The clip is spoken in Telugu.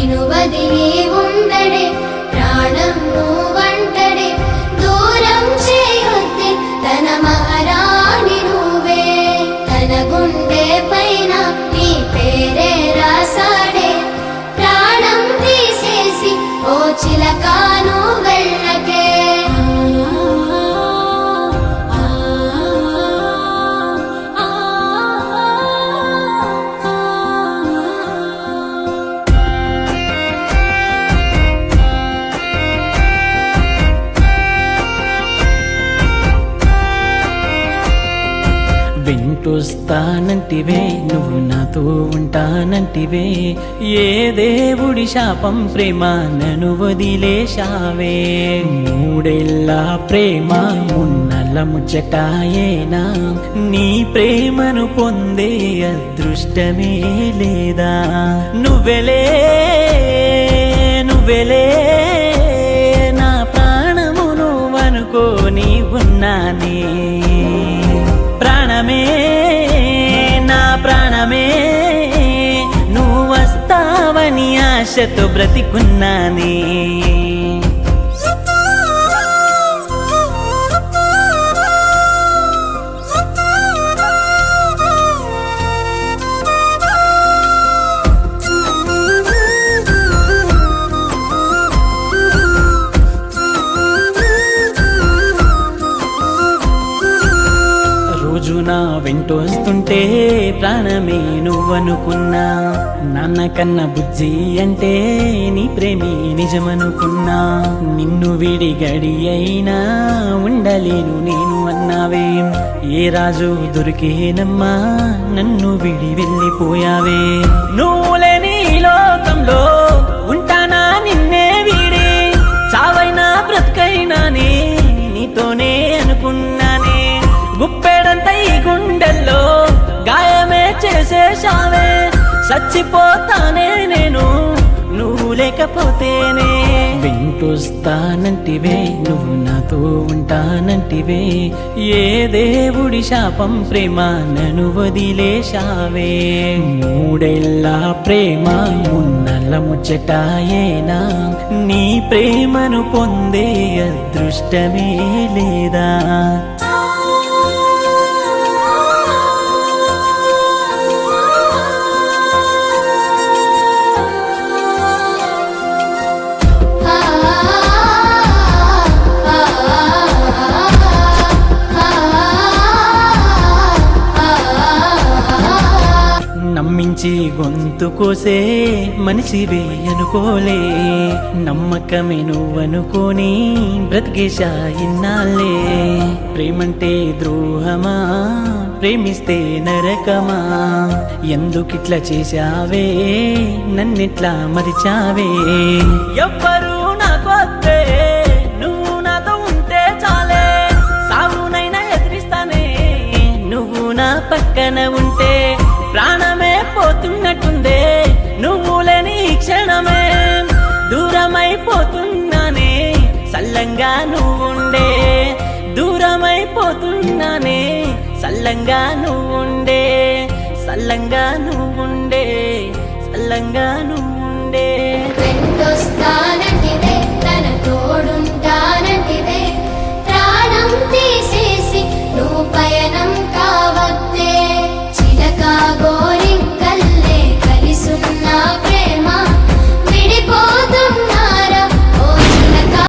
నిన్ను వదిలి ఉండడే ప్రాణం నువ్వంటడే దూరం చేయొద్దే తన మహారాణి నువ్వే తన గుండె పైన నీ పేరే రాసాడే ప్రాణం తీసేసి ఓ చిలకాను వెళ్ళకే వింటొస్తానంటివే నువ్వు నాతో ఉంటానంటివే ఏ దేవుడి శాపం ప్రేమ నన్ను వదిలేశావే మూడేళ్ళ ప్రేమ మున్నల ముచ్చటాయేనా నీ ప్రేమను పొందే అదృష్టమే లేదా నువ్వెలే నువ్వెలే నా ప్రాణము నువ్వనుకోని ఉన్నానే ప్రాణమే నా ప్రాణమే నువ్వు వస్తావని ఆశతో బ్రతికున్నానే రోజు నా వెంటొస్తుంటే ప్రాణమే నువ్వనుకున్నా నాన్న కన్న బుజ్జి అంటే నీ ప్రేమి నిజమనుకున్నా నిన్ను విడి గడి అయినా ఉండలేను నేను అన్నావే ఏ రాజు దొరికేనమ్మా నన్ను విడి వెళ్ళిపోయావే నువ్వు లేని లోకంలో ఉంటానా నిన్నే వీడి చావైనా బ్రతుకైనానే నీతోనే అనుకున్నానే గుప్పెడంత ఈ గుండెల్లో గాయమే చేసేశావే చచ్చిపోతానే నేను నువ్వు లేకపోతేనే వింటొస్తానంటివే నువ్వు నాతో ఉంటానంటివే ఏ దేవుడి శాపం ప్రేమ నన్ను వదిలేశావే మూడేళ్ళ ప్రేమ మున్నల ముచ్చటాయేనా నీ ప్రేమను పొందే అదృష్టమే లేదా నమ్మించి గొంతు కోసే మనిషివే అనుకోలే నమ్మకమే నువ్వనుకోని బ్రతికేశా ఇన్నాళ్ళే ప్రేమంటే ద్రోహమా ప్రేమిస్తే నరకమా ఎందుకిట్లా చేశావే నన్నిట్లా మరిచావే ఎవ్వరు నాకొద్దే నువ్వు నాతో ఉంటే చాలే సావునైనా ఎదిరిస్తానే నువ్వు నా పక్కన ఉంటే ప్రాణమే పోతున్నట్టుందే నువ్వు లేని క్షణమే దూరమైపోతున్నానే సల్లంగా నువ్వుండే దూరమైపోతున్నానే సల్లంగా నువ్వుండే సల్లంగా నువ్వుండే